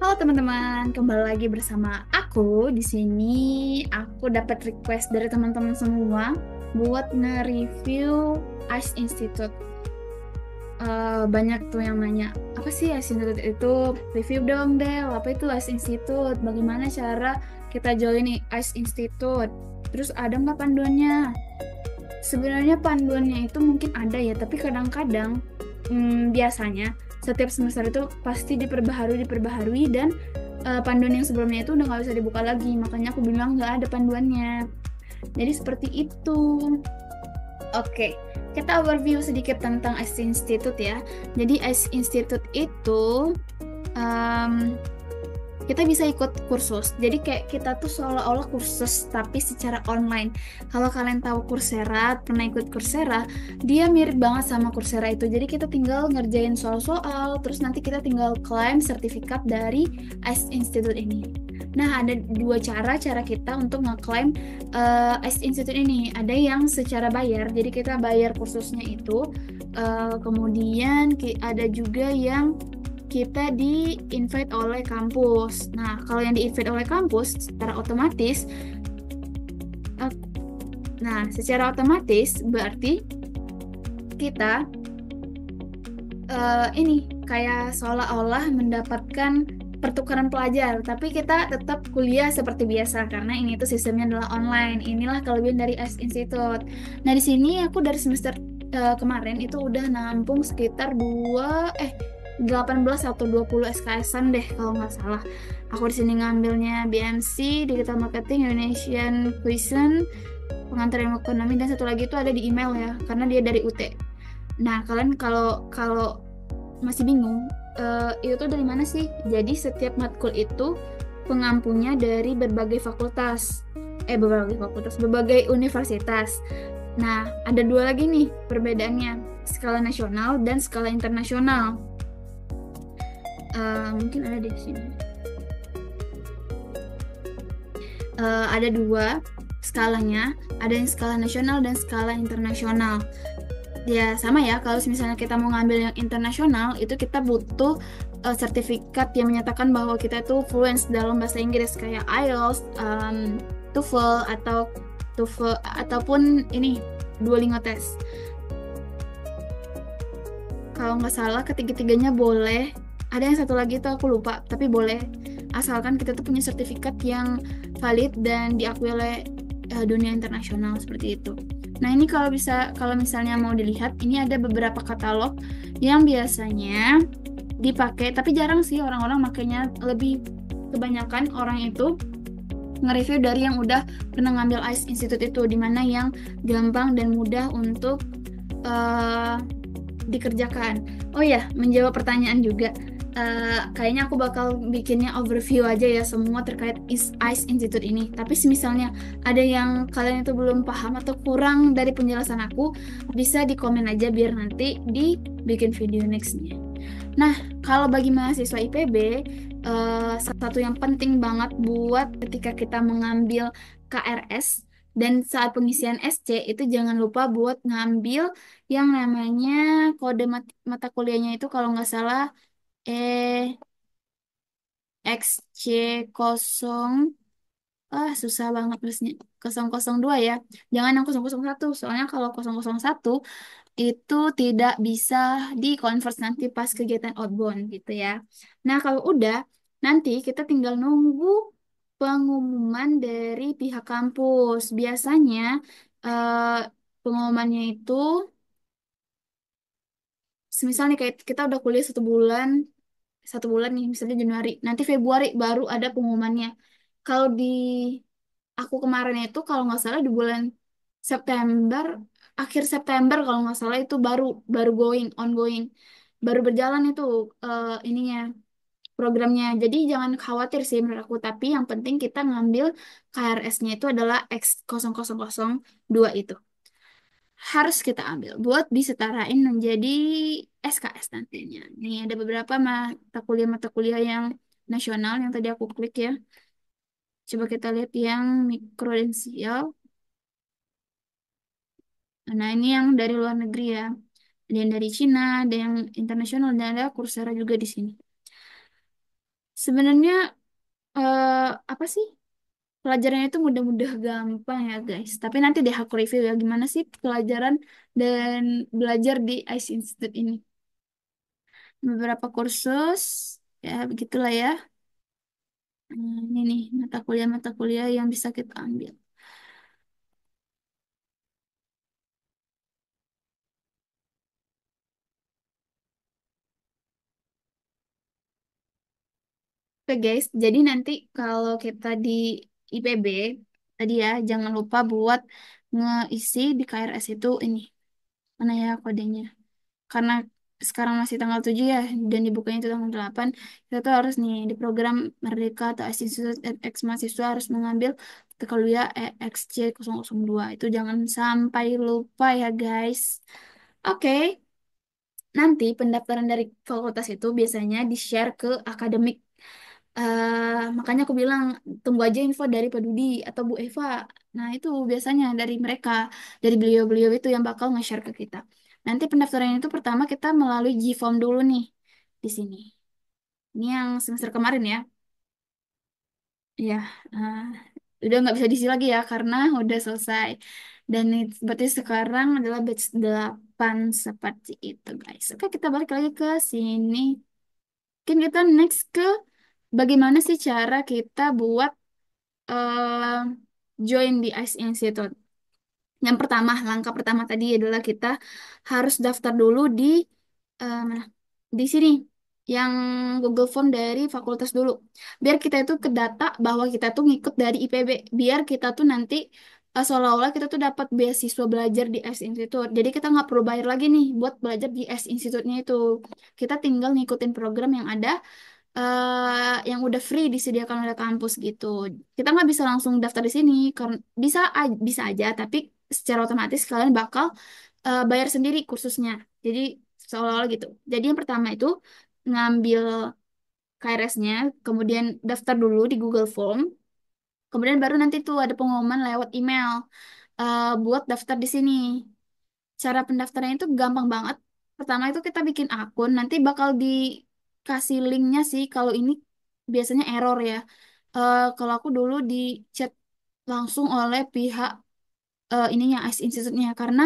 Halo teman-teman, kembali lagi bersama aku di sini. Aku dapat request dari teman-teman semua buat nge-review ICE Institute. Banyak tuh yang nanya, apa sih ICE Institute itu? Review dong, Del. Apa itu ICE Institute? Bagaimana cara kita join ICE Institute? Terus ada nggak panduannya? Sebenarnya panduannya itu mungkin ada ya, tapi kadang-kadang biasanya setiap semester itu pasti diperbaharui dan panduan yang sebelumnya itu udah nggak bisa dibuka lagi. Makanya aku bilang nggak ada panduannya. Jadi seperti itu. Oke, kita overview sedikit tentang ICE Institute ya. Jadi ICE Institute itu em, kita bisa ikut kursus. Jadi kayak kita tuh seolah-olah kursus tapi secara online. Kalau kalian tahu Coursera, pernah ikut Coursera, dia mirip banget sama Coursera itu. Jadi kita tinggal ngerjain soal-soal, terus nanti kita tinggal klaim sertifikat dari ICE Institute ini. Nah, ada dua cara kita untuk ngeklaim ICE Institute ini. Ada yang secara bayar, jadi kita bayar kursusnya itu. Kemudian ada juga yang kita di-invite oleh kampus. Nah, kalau yang di-invite oleh kampus, eh, secara otomatis berarti kita ini kayak seolah-olah mendapatkan pertukaran pelajar, tapi kita tetap kuliah seperti biasa karena ini tuh sistemnya adalah online. Inilah kelebihan dari ICE Institute. Nah, di sini aku dari semester kemarin itu udah nampung sekitar 18 atau 20 SKS-an deh kalau nggak salah. Aku di sini ngambilnya BMC, Digital Marketing, Indonesian Cuisine, Pengantar Ekonomi, dan satu lagi itu ada di email ya, karena dia dari UT. Nah, kalian kalau kalau masih bingung, itu tuh dari mana sih? Jadi setiap matkul itu pengampunya dari berbagai universitas. Nah, ada dua lagi nih perbedaannya, skala nasional dan skala internasional. Mungkin ada di sini. Ada dua skalanya, ada yang skala nasional dan skala internasional. Ya sama ya, kalau misalnya kita mau ngambil yang internasional, itu kita butuh sertifikat yang menyatakan bahwa kita itu fluent dalam bahasa Inggris kayak IELTS, TOEFL atau TOEFL ataupun ini Duolingo test. Kalau nggak salah ketiga-tiganya boleh. Ada yang satu lagi tuh aku lupa, tapi boleh. Asalkan kita tuh punya sertifikat yang valid dan diakui oleh dunia internasional seperti itu. Nah, ini kalau misalnya mau dilihat, ini ada beberapa katalog yang biasanya dipakai, tapi jarang sih orang-orang makainya. Lebih kebanyakan orang itu nge-review dari yang udah pernah ngambil ICE Institute itu, dimana yang gampang dan mudah untuk eh, dikerjakan. Oh ya, menjawab pertanyaan juga. Kayaknya aku bakal bikinnya overview aja ya semua terkait ICE Institute ini. Tapi misalnya ada yang kalian itu belum paham atau kurang dari penjelasan aku, bisa di komen aja biar nanti dibikin video nextnya. Nah, kalau bagi mahasiswa IPB, salah satu yang penting banget buat ketika kita mengambil KRS dan saat pengisian SC itu jangan lupa buat ngambil yang namanya kode mata kuliahnya itu kalau nggak salah eh XC 0, susah banget terusnya, 002 ya. Jangan yang 001, soalnya kalau 001 itu tidak bisa dikonvers nanti pas kegiatan outbound gitu ya. Nah, kalau udah, nanti kita tinggal nunggu pengumuman dari pihak kampus. Biasanya eh, pengumumannya itu, semisal nih kayak kita udah kuliah 1 bulan nih, misalnya Januari, nanti Februari baru ada pengumumannya. Kalau di aku kemarin itu kalau nggak salah di bulan September, akhir September kalau nggak salah itu baru baru ongoing, baru berjalan itu ininya programnya. Jadi jangan khawatir sih menurut aku, tapi yang penting kita ngambil KRS-nya itu adalah X0002 itu. Harus kita ambil buat disetarain menjadi SKS nantinya. Nih ada beberapa mata kuliah yang nasional yang tadi aku klik ya. Coba kita lihat yang mikrodensial. Nah, ini yang dari luar negeri ya. Ada yang dari Cina, ada yang internasional, dan ada Coursera juga di sini. Sebenarnya apa sih? Pelajarannya itu mudah-mudah gampang ya guys. Tapi nanti deh aku review ya gimana sih pelajaran dan belajar di ICE Institute ini. Beberapa kursus, ya begitulah ya. Ini nih mata kuliah yang bisa kita ambil. Oke guys, jadi nanti kalau kita di IPB tadi ya jangan lupa buat ngeisi di KRS itu ini mana ya kodenya. Karena sekarang masih tanggal 7 ya dan dibukanya itu tanggal 8, kita tuh harus nih di program Merdeka atau Institut X Mahasiswa harus mengambil mata kuliah EXC 002. Itu jangan sampai lupa ya guys. Oke, nanti pendaftaran dari fakultas itu biasanya di-share ke akademik. Makanya aku bilang tunggu aja info dari Pak Dudi atau Bu Eva. Nah, itu biasanya dari mereka, dari beliau-beliau itu yang bakal nge-share ke kita. Nanti pendaftaran itu pertama kita melalui G-Form dulu nih di sini. Ini yang semester kemarin ya. Ya, eh, udah nggak bisa diisi lagi ya karena udah selesai. Dan berarti sekarang adalah batch 8 seperti itu guys. Oke, kita balik lagi ke sini. Mungkin kita next ke bagaimana sih cara kita buat eh, join di ICE Institute. Yang pertama, langkah pertama tadi adalah kita harus daftar dulu di mana? Di sini, yang Google Form dari fakultas dulu. Biar kita itu ke data bahwa kita tuh ngikut dari IPB. Biar kita tuh nanti seolah-olah kita tuh dapat beasiswa belajar di ICE Institute. Jadi kita nggak perlu bayar lagi nih buat belajar di ICE Institute-nya itu. Kita tinggal ngikutin program yang ada yang udah free disediakan oleh kampus gitu. Kita nggak bisa langsung daftar di sini, karena bisa aja, tapi secara otomatis kalian bakal bayar sendiri kursusnya. Jadi seolah-olah gitu. Jadi yang pertama itu ngambil KRS-nya, kemudian daftar dulu di Google Form, kemudian baru nanti tuh ada pengumuman lewat email buat daftar di sini. Cara pendaftarannya itu gampang banget. Pertama itu kita bikin akun, nanti bakal dikasih linknya sih. Kalau ini biasanya error ya. Kalau aku dulu di chat langsung oleh pihak ininya ICE Institute-nya karena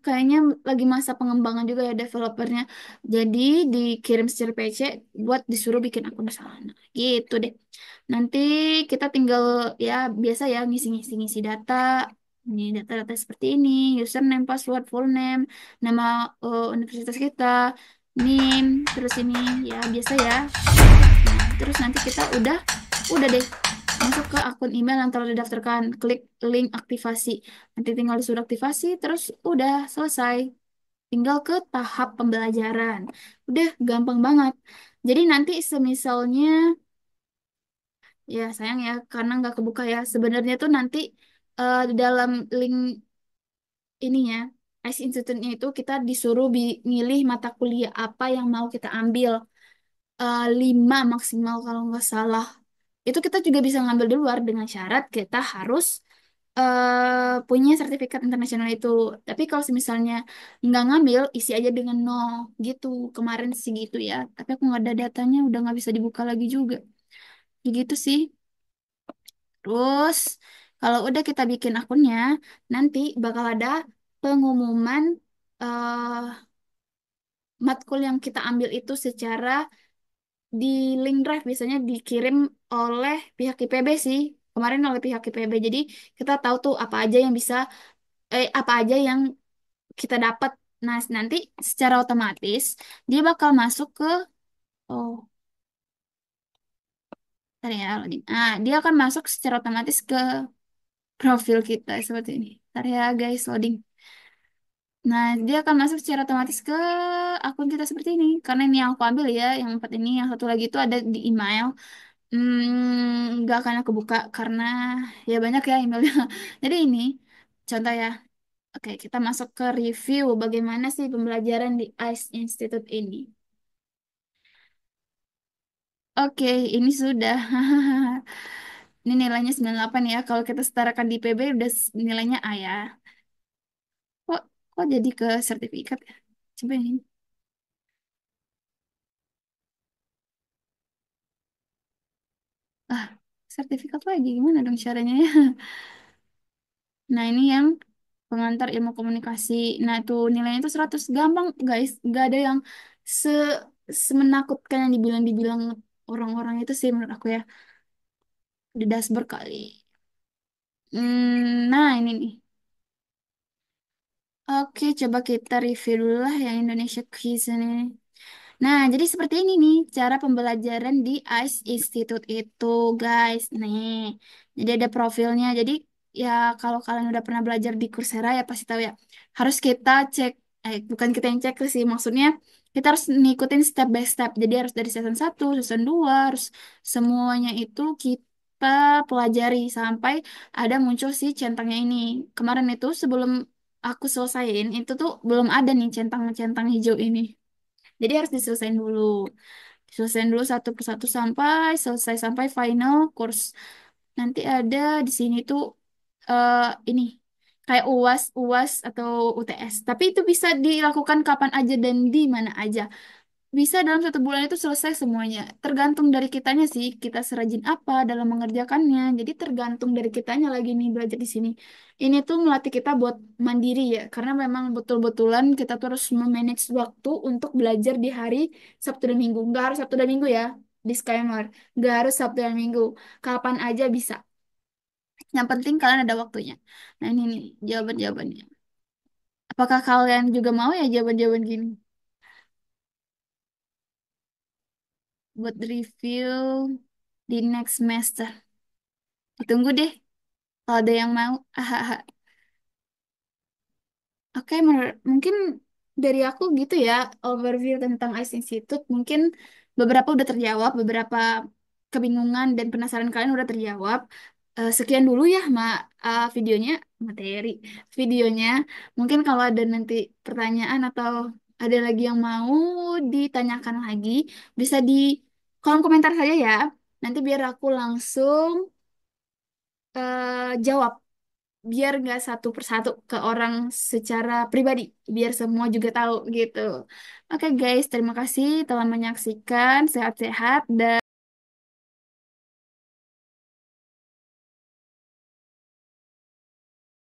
kayaknya lagi masa pengembangan juga ya developernya. Jadi dikirim secara PC buat disuruh bikin akun di sana. Gitu deh. Nanti kita tinggal ya biasa ya ngisi-ngisi data. Ini data-data seperti ini, username, password, full name, nama universitas kita, NIM, terus ini ya biasa ya. Nah, terus nanti kita udah deh masuk ke akun email yang telah didaftarkan, klik link aktivasi. Nanti tinggal disuruh aktivasi, terus udah selesai. Tinggal ke tahap pembelajaran. Udah gampang banget. Jadi nanti semisalnya, ya sayang ya, karena nggak kebuka ya. Sebenarnya tuh nanti di dalam link ininya, ICE Institute-nya itu kita disuruh milih mata kuliah apa yang mau kita ambil. 5 maksimal kalau nggak salah. Itu kita juga bisa ngambil di luar dengan syarat kita harus punya sertifikat internasional itu. Tapi kalau misalnya nggak ngambil, isi aja dengan nol gitu. Kemarin sih gitu ya. Tapi aku nggak ada datanya, udah nggak bisa dibuka lagi juga. Ya gitu sih. Terus kalau udah kita bikin akunnya, nanti bakal ada pengumuman eh matkul yang kita ambil itu secara di link drive biasanya dikirim oleh pihak IPB sih. Kemarin oleh pihak IPB. Jadi kita tahu tuh apa aja yang bisa apa aja yang kita dapat. Nah, nanti secara otomatis dia bakal masuk ke oh, tadi ya loading. Nah, dia akan masuk secara otomatis ke profil kita seperti ini. Ntar ya guys, loading. Nah, dia akan masuk secara otomatis ke akun kita seperti ini. Karena ini yang aku ambil ya, yang empat ini, yang satu lagi itu ada di email. Nggak akan aku buka karena ya banyak ya emailnya. Jadi ini contoh ya. Oke, kita masuk ke review bagaimana sih pembelajaran di ICE Institute ini. Oke, ini sudah. Ini nilainya 98 ya. Kalau kita setarakan di PB udah nilainya A ya. Kok kok jadi ke sertifikat ya? Coba ini. Ah, sertifikat lagi gimana dong caranya ya? Nah, ini yang pengantar ilmu komunikasi. Nah, itu nilainya itu 100. Gampang, guys. Gak ada yang se semenakutkan yang dibilang orang-orang itu sih menurut aku ya. Di dashboard kali. Nah, ini nih. Oke, coba kita review dulu lah yang Indonesia Quiz ini. Nah, jadi seperti ini nih cara pembelajaran di ICE Institute itu, guys. Nih, jadi ada profilnya. Jadi ya kalau kalian udah pernah belajar di Coursera ya pasti tahu ya. Harus kita cek, bukan kita yang cek sih, maksudnya kita harus ngikutin step by step. Jadi harus dari season 1, season 2, harus semuanya itu kita pelajari sampai ada muncul si centangnya ini. Kemarin itu sebelum aku selesaiin, itu tuh belum ada nih centang-centang hijau ini. Jadi harus diselesaikan dulu. Diselesaikan dulu satu persatu sampai selesai sampai final course. Nanti ada di sini tuh eh ini kayak UAS, UAS atau UTS. Tapi itu bisa dilakukan kapan aja dan di mana aja. Bisa dalam 1 bulan itu selesai semuanya. Tergantung dari kitanya sih, kita serajin apa dalam mengerjakannya. Jadi tergantung dari kitanya lagi nih belajar di sini. Ini tuh melatih kita buat mandiri ya, karena memang betul-betulan kita tuh harus memanage waktu untuk belajar di hari Sabtu dan Minggu. Nggak harus Sabtu dan Minggu ya, disclaimer. Nggak harus Sabtu dan Minggu. Kapan aja bisa. Yang penting kalian ada waktunya. Nah ini nih jawaban-jawabannya. Apakah kalian juga mau ya jawaban-jawaban gini? Buat review di next semester. Ditunggu deh kalau ada yang mau. Ahaha. Oke, mungkin dari aku gitu ya, overview tentang ICE Institute. Mungkin beberapa udah terjawab, beberapa kebingungan dan penasaran kalian udah terjawab. Sekian dulu ya, videonya, materi videonya. Mungkin kalau ada nanti pertanyaan atau ada lagi yang mau ditanyakan lagi, bisa di kolom komentar saja ya. Nanti biar aku langsung jawab biar nggak satu persatu ke orang secara pribadi, biar semua juga tahu gitu. Oke guys, terima kasih telah menyaksikan. Sehat-sehat dan